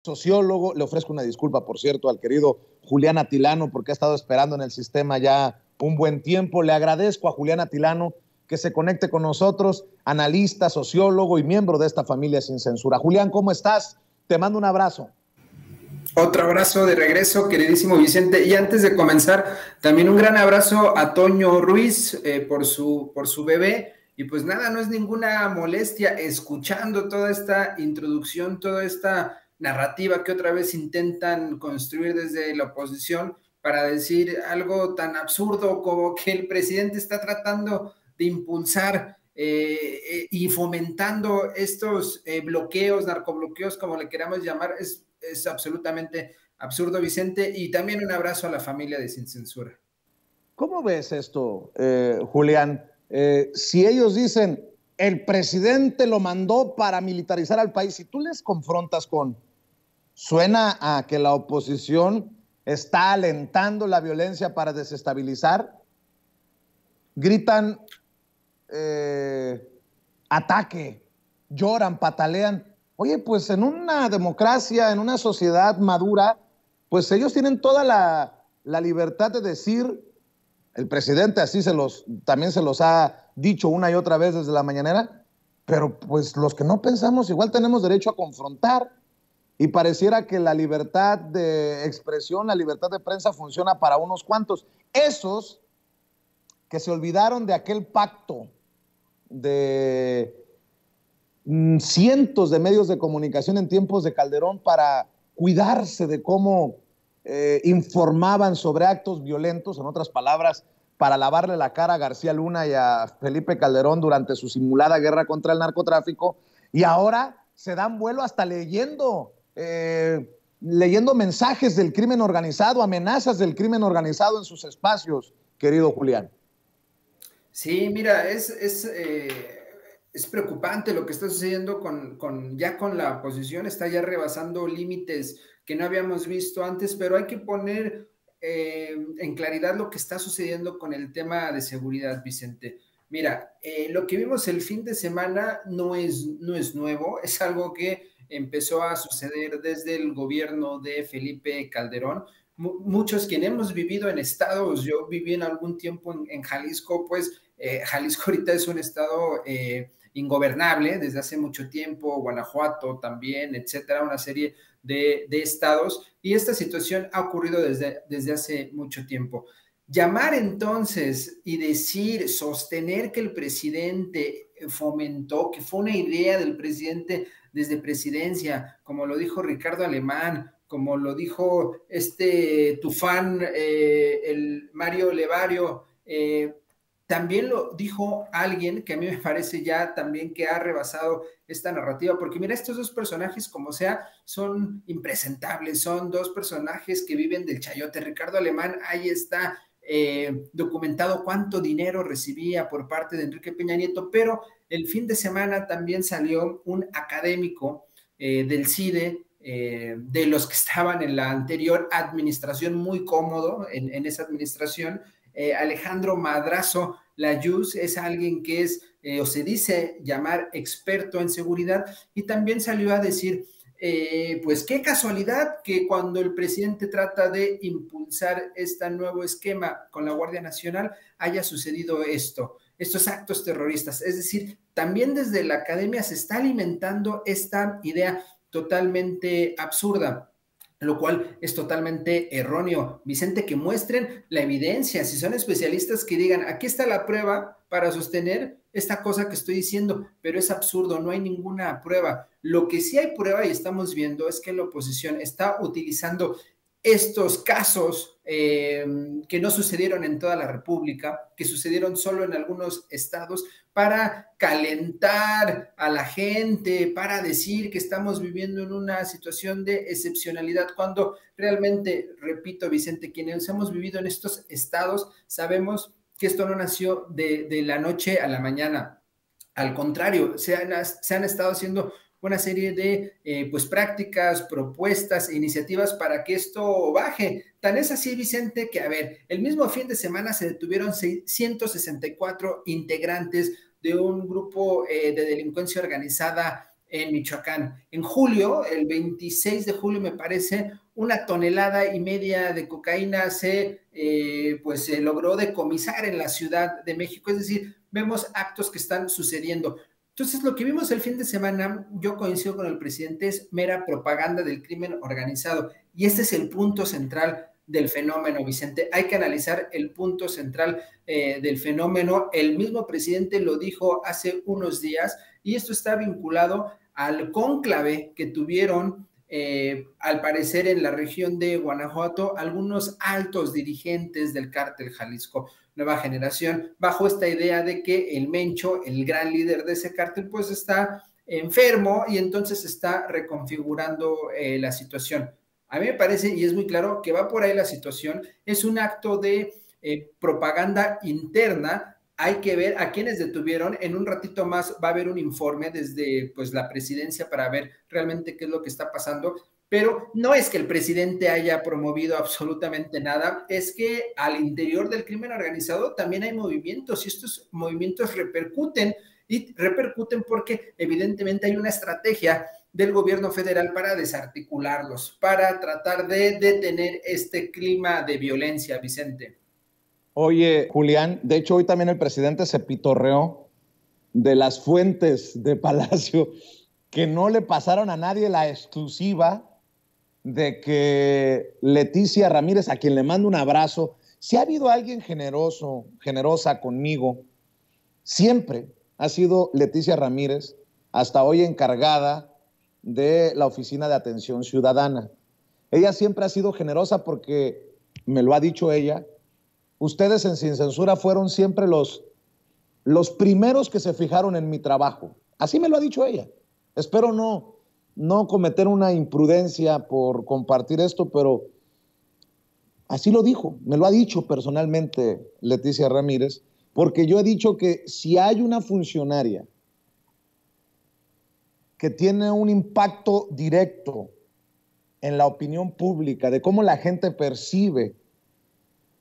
sociólogo. Le ofrezco una disculpa, por cierto, al querido Julián Atilano, porque ha estado esperando en el sistema ya un buen tiempo. Le agradezco a Julián Atilano que se conecte con nosotros, analista, sociólogo y miembro de esta familia Sin Censura. Julián, ¿cómo estás? Te mando un abrazo. Otro abrazo de regreso, queridísimo Vicente. Y antes de comenzar, también un gran abrazo a Toño Ruiz por su bebé. Y pues nada, no es ninguna molestia escuchando toda esta introducción, toda esta narrativa que otra vez intentan construir desde la oposición para decir algo tan absurdo como que el presidente está tratando de impulsar y fomentando estos bloqueos, narcobloqueos, como le queramos llamar. Es absolutamente absurdo, Vicente, y también un abrazo a la familia de Sin Censura. ¿Cómo ves esto, Julián? Si ellos dicen, el presidente lo mandó para militarizar al país, si tú les confrontas con, suena a que la oposición está alentando la violencia para desestabilizar, gritan ataque, lloran, patalean. Oye, pues en una democracia, en una sociedad madura, pues ellos tienen toda la libertad de decir, el presidente así también se los ha dicho una y otra vez desde la mañanera, pero pues los que no pensamos igual tenemos derecho a confrontar, y pareciera que la libertad de expresión, la libertad de prensa funciona para unos cuantos. Esos que se olvidaron de aquel pacto de cientos de medios de comunicación en tiempos de Calderón para cuidarse de cómo informaban sobre actos violentos, en otras palabras, para lavarle la cara a García Luna y a Felipe Calderón durante su simulada guerra contra el narcotráfico, y ahora se dan vuelo hasta leyendo mensajes del crimen organizado, amenazas del crimen organizado en sus espacios, querido Julián. Sí, mira, es preocupante lo que está sucediendo ya con la oposición, está ya rebasando límites que no habíamos visto antes, pero hay que poner en claridad lo que está sucediendo con el tema de seguridad, Vicente. Mira, lo que vimos el fin de semana no es nuevo, es algo que empezó a suceder desde el gobierno de Felipe Calderón. Muchos quienes hemos vivido en estados, yo viví en algún tiempo en Jalisco, pues Jalisco ahorita es un estado ingobernable desde hace mucho tiempo, Guanajuato también, etcétera, una serie de estados, y esta situación ha ocurrido desde hace mucho tiempo. Llamar entonces y decir, sostener que el presidente fomentó, que fue una idea del presidente desde presidencia, como lo dijo Ricardo Alemán, como lo dijo Tufán, el Mario Levario, también lo dijo alguien que a mí me parece ya también que ha rebasado esta narrativa, porque mira, estos dos personajes, como sea, son impresentables, son dos personajes que viven del chayote. Ricardo Alemán, ahí está documentado cuánto dinero recibía por parte de Enrique Peña Nieto, pero el fin de semana también salió un académico del CIDE, de los que estaban en la anterior administración, muy cómodo en esa administración, Alejandro Madrazo Layuz, es alguien que es, o se dice llamar experto en seguridad, y también salió a decir, pues qué casualidad que cuando el presidente trata de impulsar este nuevo esquema con la Guardia Nacional haya sucedido estos actos terroristas. Es decir, también desde la academia se está alimentando esta idea totalmente absurda, lo cual es totalmente erróneo. Vicente, que muestren la evidencia, si son especialistas que digan, aquí está la prueba para sostener esta cosa que estoy diciendo, pero es absurdo, no hay ninguna prueba. Lo que sí hay prueba y estamos viendo es que la oposición está utilizando estos casos que no sucedieron en toda la República, que sucedieron solo en algunos estados, para calentar a la gente, para decir que estamos viviendo en una situación de excepcionalidad, cuando realmente, repito, Vicente, quienes hemos vivido en estos estados, sabemos que esto no nació de la noche a la mañana. Al contrario, se han estado haciendo una serie de pues prácticas, propuestas, iniciativas para que esto baje. Tan es así, Vicente, que a ver, el mismo fin de semana se detuvieron 164 integrantes de un grupo de delincuencia organizada en Michoacán. En julio, el 26 de julio me parece, 1,5 toneladas de cocaína se logró decomisar en la Ciudad de México. Es decir, vemos actos que están sucediendo. Entonces, lo que vimos el fin de semana, yo coincido con el presidente, es mera propaganda del crimen organizado. Y este es el punto central del fenómeno, Vicente. Hay que analizar el punto central del fenómeno. El mismo presidente lo dijo hace unos días y esto está vinculado al cónclave que tuvieron, al parecer, en la región de Guanajuato, algunos altos dirigentes del cártel Jalisco Nueva Generación, bajo esta idea de que el Mencho, el gran líder de ese cártel, pues está enfermo y entonces está reconfigurando la situación. A mí me parece, y es muy claro, que va por ahí la situación, es un acto de propaganda interna. Hay que ver a quienes detuvieron. En un ratito más va a haber un informe desde pues, la presidencia para ver realmente qué es lo que está pasando. Pero no es que el presidente haya promovido absolutamente nada, es que al interior del crimen organizado también hay movimientos y estos movimientos repercuten porque evidentemente hay una estrategia del gobierno federal para desarticularlos, para tratar de detener este clima de violencia, Vicente. Oye, Julián, de hecho hoy también el presidente se pitorreó de las fuentes de Palacio que no le pasaron a nadie la exclusiva de que Leticia Ramírez, a quien le mando un abrazo, si ha habido alguien generosa conmigo, siempre ha sido Leticia Ramírez, hasta hoy encargada de la Oficina de Atención Ciudadana. Ella siempre ha sido generosa porque, me lo ha dicho ella, ustedes en Sin Censura fueron siempre los primeros que se fijaron en mi trabajo. Así me lo ha dicho ella. Espero no cometer una imprudencia por compartir esto, pero así lo dijo, me lo ha dicho personalmente Leticia Ramírez, porque yo he dicho que si hay una funcionaria que tiene un impacto directo en la opinión pública de cómo la gente percibe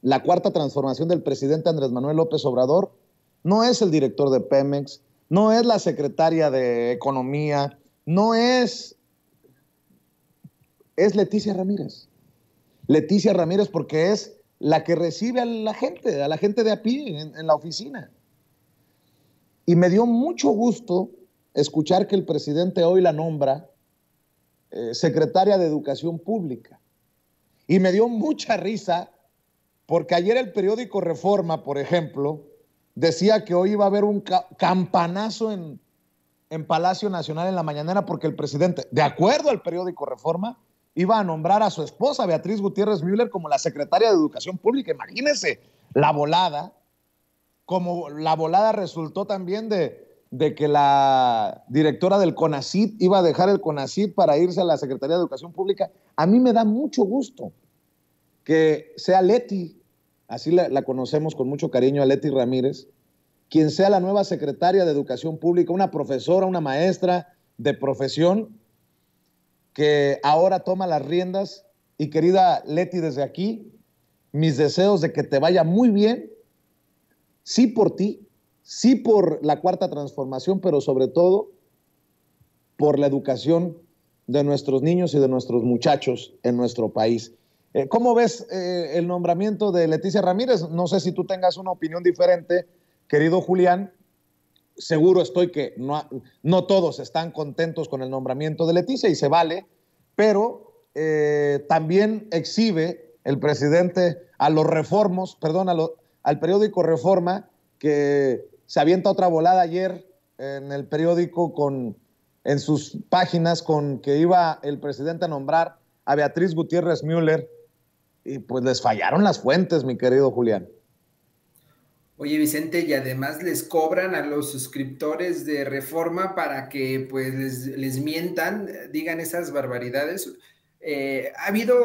la cuarta transformación del presidente Andrés Manuel López Obrador, no es el director de Pemex, no es la secretaria de Economía, no es Leticia Ramírez. Leticia Ramírez porque es la que recibe a la gente de a pie en la oficina. Y me dio mucho gusto escuchar que el presidente hoy la nombra secretaria de Educación Pública. Y me dio mucha risa porque ayer el periódico Reforma, por ejemplo, decía que hoy iba a haber un campanazo en Palacio Nacional en la mañanera porque el presidente, de acuerdo al periódico Reforma, iba a nombrar a su esposa, Beatriz Gutiérrez Müller, como la secretaria de Educación Pública. Imagínense la volada, como la volada resultó también de que la directora del CONACYT iba a dejar el CONACYT para irse a la Secretaría de Educación Pública. A mí me da mucho gusto que sea Leti, así la conocemos con mucho cariño a Leti Ramírez, quien sea la nueva secretaria de Educación Pública, una profesora, una maestra de profesión que ahora toma las riendas. Y querida Leti, desde aquí, mis deseos de que te vaya muy bien, sí por ti, sí por la cuarta transformación, pero sobre todo por la educación de nuestros niños y de nuestros muchachos en nuestro país. ¿Cómo ves el nombramiento de Leticia Ramírez? No sé si tú tengas una opinión diferente, querido Julián. Seguro estoy que no todos están contentos con el nombramiento de Leticia y se vale, pero también exhibe el presidente a los reformos, perdón, al periódico Reforma, que se avienta otra volada ayer en el periódico en sus páginas con que iba el presidente a nombrar a Beatriz Gutiérrez Müller y pues les fallaron las fuentes, mi querido Julián. Oye, Vicente, y además les cobran a los suscriptores de Reforma para que pues les mientan, digan esas barbaridades. Ha habido,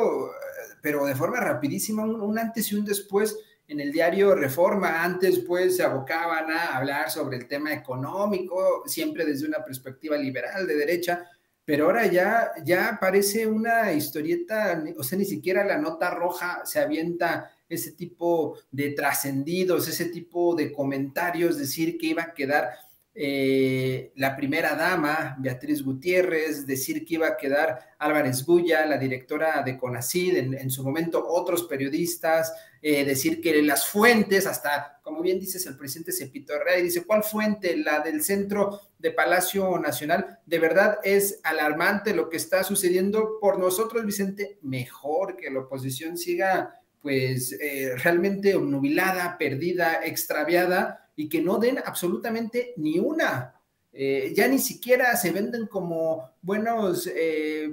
pero de forma rapidísima, un antes y un después en el diario Reforma. Antes pues se abocaban a hablar sobre el tema económico, siempre desde una perspectiva liberal de derecha, pero ahora ya parece una historieta, o sea, ni siquiera la nota roja se avienta ese tipo de trascendidos, ese tipo de comentarios, decir que iba a quedar la primera dama, Beatriz Gutiérrez, decir que iba a quedar Álvarez Bulla, la directora de CONACYT, en su momento otros periodistas, decir que las fuentes, hasta, como bien dices, el presidente se pitorrea y dice, ¿cuál fuente? La del centro de Palacio Nacional. De verdad es alarmante lo que está sucediendo. Por nosotros, Vicente, mejor que la oposición siga pues realmente obnubilada, perdida, extraviada, y que no den absolutamente ni una. Ya ni siquiera se venden como buenos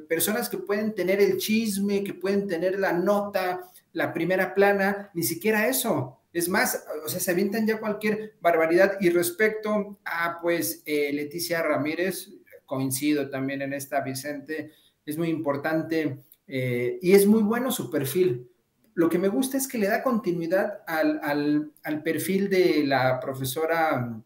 personas que pueden tener el chisme, que pueden tener la nota, la primera plana, ni siquiera eso. Es más, o sea, se avientan ya cualquier barbaridad. Y respecto a, pues, Leticia Ramírez, coincido también en esta, Vicente, es muy importante y es muy bueno su perfil. Lo que me gusta es que le da continuidad al perfil de la profesora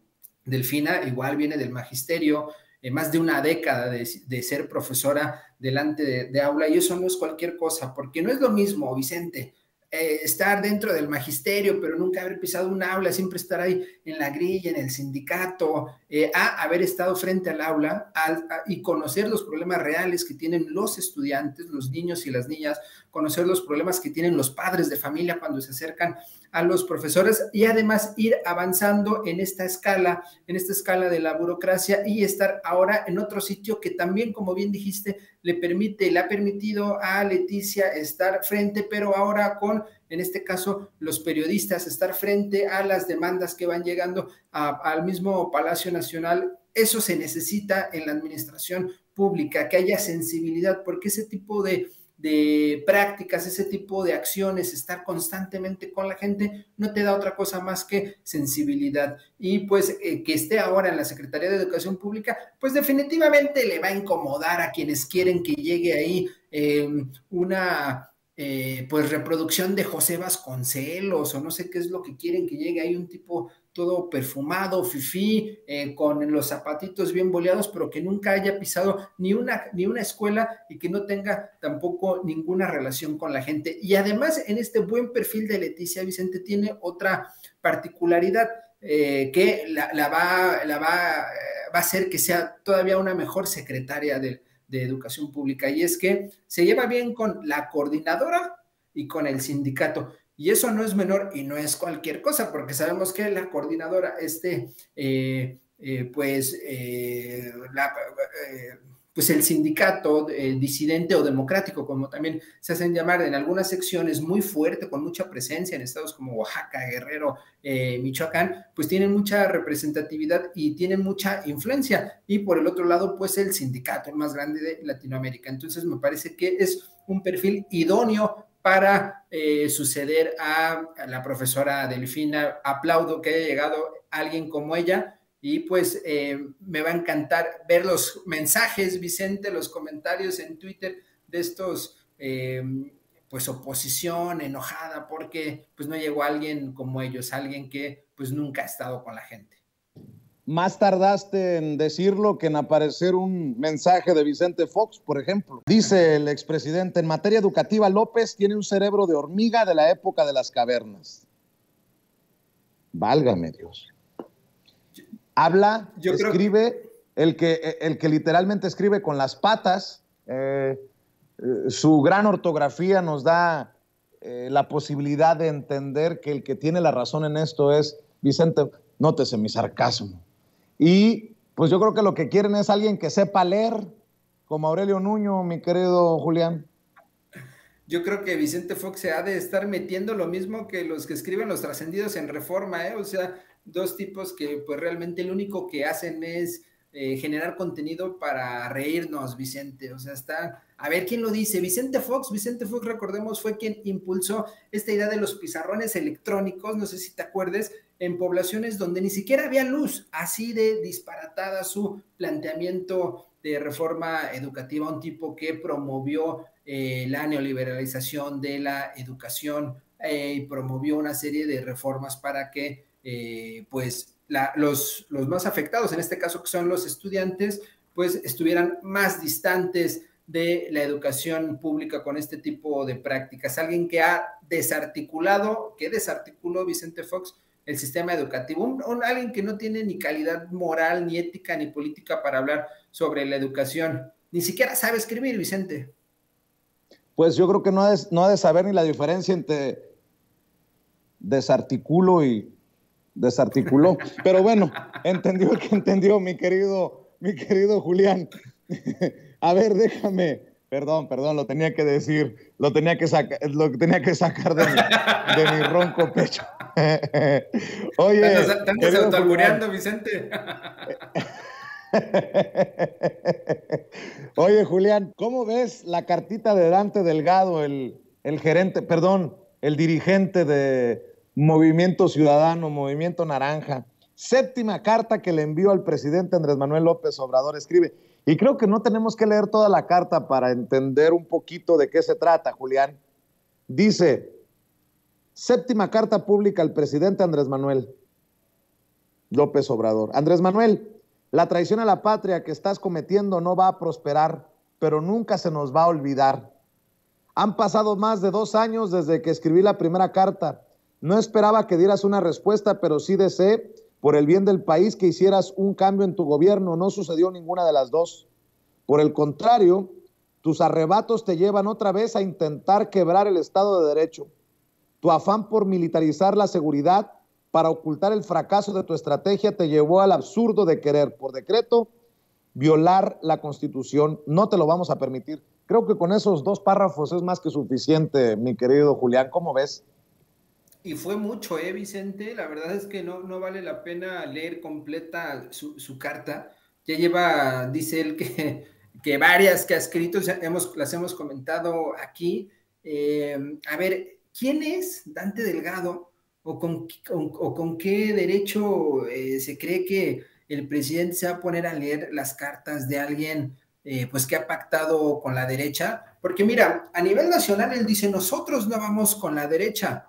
Delfina, igual viene del magisterio, más de una década de ser profesora delante de aula, y eso no es cualquier cosa, porque no es lo mismo, Vicente, estar dentro del magisterio, pero nunca haber pisado un aula, siempre estar ahí en la grilla, en el sindicato, a haber estado frente al aula y conocer los problemas reales que tienen los estudiantes, los niños y las niñas, conocer los problemas que tienen los padres de familia cuando se acercan a los profesores, y además ir avanzando en esta escala de la burocracia, y estar ahora en otro sitio que también, como bien dijiste, le ha permitido a Leticia estar frente, pero ahora con, en este caso, los periodistas, estar frente a las demandas que van llegando al mismo Palacio Nacional. Eso se necesita en la administración pública, que haya sensibilidad, porque ese tipo de prácticas, ese tipo de acciones, estar constantemente con la gente, no te da otra cosa más que sensibilidad. Y pues que esté ahora en la Secretaría de Educación Pública, pues definitivamente le va a incomodar a quienes quieren que llegue ahí una pues reproducción de José Vasconcelos, o no sé qué es lo que quieren que llegue ahí, un tipo todo perfumado, fifí, con los zapatitos bien boleados, pero que nunca haya pisado ni una escuela y que no tenga tampoco ninguna relación con la gente. Y además, en este buen perfil de Leticia, Vicente, tiene otra particularidad que va a hacer que sea todavía una mejor secretaria de Educación Pública, y es que se lleva bien con la coordinadora y con el sindicato. Y eso no es menor y no es cualquier cosa, porque sabemos que la coordinadora, pues el sindicato disidente o democrático, como también se hacen llamar en algunas secciones, muy fuerte, con mucha presencia en estados como Oaxaca, Guerrero, Michoacán, pues tienen mucha representatividad y tienen mucha influencia. Y por el otro lado, pues el sindicato, el más grande de Latinoamérica. Entonces me parece que es un perfil idóneo para suceder a la profesora Delfina. Aplaudo que haya llegado alguien como ella, y pues me va a encantar ver los mensajes, Vicente, los comentarios en Twitter de estos, pues oposición enojada porque pues no llegó alguien como ellos, alguien que pues nunca ha estado con la gente. Más tardaste en decirlo que en aparecer un mensaje de Vicente Fox, por ejemplo. Dice el expresidente, en materia educativa, López tiene un cerebro de hormiga de la época de las cavernas. Válgame Dios. Habla, escribe, el que literalmente escribe con las patas. Su gran ortografía nos da la posibilidad de entender que el que tiene la razón en esto es Vicente. Nótese mi sarcasmo. Y pues yo creo que lo que quieren es alguien que sepa leer, como Aurelio Nuño, mi querido Julián. Yo creo que Vicente Fox se ha de estar metiendo lo mismo que los que escriben los trascendidos en Reforma, o sea, dos tipos que pues realmente lo único que hacen es generar contenido para reírnos, Vicente. O sea, está, a ver quién lo dice. Vicente Fox, recordemos, fue quien impulsó esta idea de los pizarrones electrónicos, no sé si te acuerdes, en poblaciones donde ni siquiera había luz, así de disparatada su planteamiento de reforma educativa, un tipo que promovió la neoliberalización de la educación y promovió una serie de reformas para que pues los más afectados, en este caso que son los estudiantes, pues estuvieran más distantes de la educación pública con este tipo de prácticas. Alguien que desarticuló Vicente Fox el sistema educativo, alguien que no tiene ni calidad moral, ni ética, ni política para hablar sobre la educación. Ni siquiera sabe escribir, Vicente. Pues yo creo que no ha de saber ni la diferencia entre desarticulo y desarticuló. Pero bueno, entendió el que entendió, mi querido Julián. A ver, déjame, perdón, lo tenía que decir, lo tenía que sacar de mi ronco pecho. Oye, ¿estás autoalbureando, Vicente? Oye, Julián, ¿cómo ves la cartita de Dante Delgado, el gerente, perdón, el dirigente de Movimiento Ciudadano, Movimiento Naranja? Séptima carta que le envió al presidente Andrés Manuel López Obrador, escribe. Y creo que no tenemos que leer toda la carta para entender un poquito de qué se trata, Julián. Dice, séptima carta pública al presidente Andrés Manuel López Obrador. Andrés Manuel, la traición a la patria que estás cometiendo no va a prosperar, pero nunca se nos va a olvidar. Han pasado más de 2 años desde que escribí la primera carta. No esperaba que dieras una respuesta, pero sí deseé, por el bien del país, que hicieras un cambio en tu gobierno. No sucedió ninguna de las dos. Por el contrario, tus arrebatos te llevan otra vez a intentar quebrar el Estado de Derecho. Tu afán por militarizar la seguridad para ocultar el fracaso de tu estrategia te llevó al absurdo de querer, por decreto, violar la Constitución. No te lo vamos a permitir. Creo que con esos 2 párrafos es más que suficiente, mi querido Julián. ¿Cómo ves? Y fue mucho, Vicente. La verdad es que no vale la pena leer completa su carta. Ya lleva, dice él, que varias que ha escrito, las hemos comentado aquí. A ver, ¿quién es Dante Delgado? ¿O con qué derecho se cree que el presidente se va a poner a leer las cartas de alguien pues que ha pactado con la derecha? Porque mira, a nivel nacional él dice, nosotros no vamos con la derecha,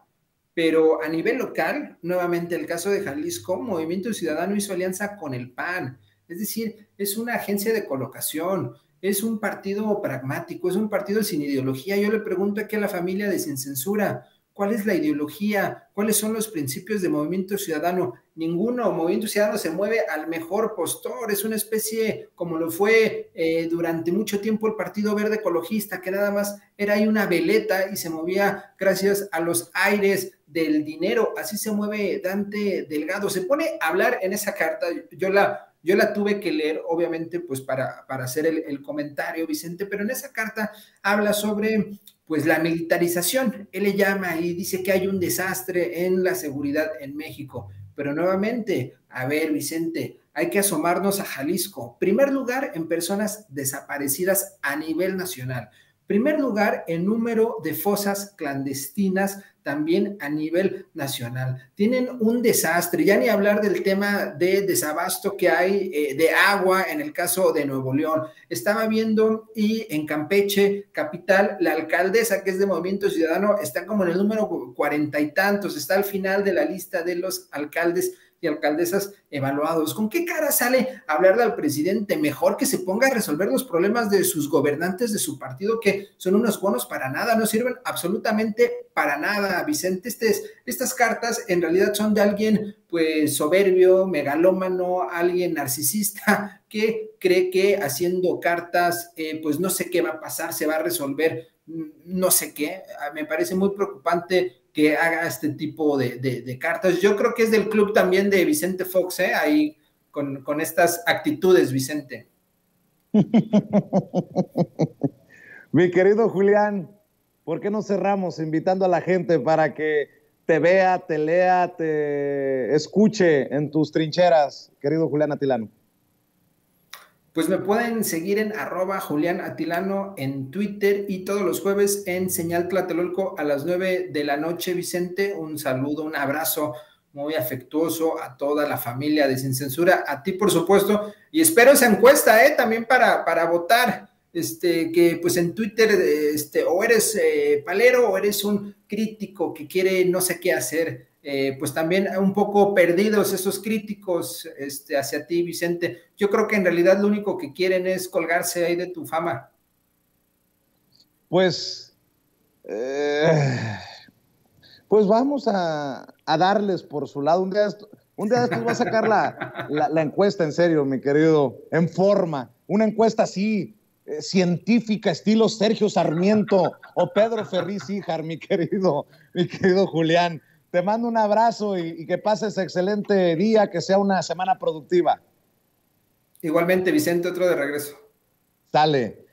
pero a nivel local, nuevamente el caso de Jalisco, Movimiento Ciudadano hizo alianza con el PAN, es decir, es una agencia de colocación, es un partido pragmático, es un partido sin ideología. Yo le pregunto aquí a la familia de Sin Censura, ¿cuál es la ideología? ¿Cuáles son los principios de Movimiento Ciudadano? Ninguno. Movimiento Ciudadano se mueve al mejor postor, es una especie como lo fue durante mucho tiempo el Partido Verde Ecologista, que nada más era ahí una veleta y se movía gracias a los aires del dinero. Así se mueve Dante Delgado. Se pone a hablar en esa carta, yo la tuve que leer, obviamente, pues para hacer el comentario, Vicente, pero en esa carta habla sobre pues la militarización. Él le llama y dice que hay un desastre en la seguridad en México. Pero nuevamente, a ver, Vicente, hay que asomarnos a Jalisco. Primer lugar en personas desaparecidas a nivel nacional. Primer lugar en número de fosas clandestinas también a nivel nacional. Tienen un desastre, ya ni hablar del tema de desabasto que hay de agua en el caso de Nuevo León. Estaba viendo y en Campeche, capital, la alcaldesa, que es de Movimiento Ciudadano, está como en el número 40 y tantos, está al final de la lista de los alcaldes y alcaldesas evaluados. ¿Con qué cara sale a hablarle al presidente? Mejor que se ponga a resolver los problemas de sus gobernantes de su partido, que son unos bonos para nada, no sirven absolutamente para nada, Vicente. Estas cartas en realidad son de alguien pues soberbio, megalómano, alguien narcisista que cree que haciendo cartas pues no sé qué va a pasar, se va a resolver no sé qué. Me parece muy preocupante que haga este tipo de cartas. Yo creo que es del club también de Vicente Fox, ahí con estas actitudes, Vicente. Mi querido Julián, ¿por qué no cerramos invitando a la gente para que te vea, te lea, te escuche en tus trincheras, querido Julián Atilano? Pues me pueden seguir en @JuliánAtilano en Twitter y todos los jueves en Señal Tlatelolco a las 9 de la noche, Vicente. Un saludo, un abrazo muy afectuoso a toda la familia de Sin Censura, a ti por supuesto, y espero esa encuesta también para votar, que pues en Twitter o eres palero o eres un crítico que quiere no sé qué hacer. Pues también un poco perdidos esos críticos hacia ti, Vicente. Yo creo que en realidad lo único que quieren es colgarse ahí de tu fama. Pues Pues vamos a darles por su lado. Un día de estos va a sacar la encuesta, en serio, mi querido, en forma. Una encuesta así, científica, estilo Sergio Sarmiento o Pedro Ferriz Híjar, mi querido Julián. Te mando un abrazo y que pases excelente día, que sea una semana productiva. Igualmente, Vicente, otro de regreso. Sale.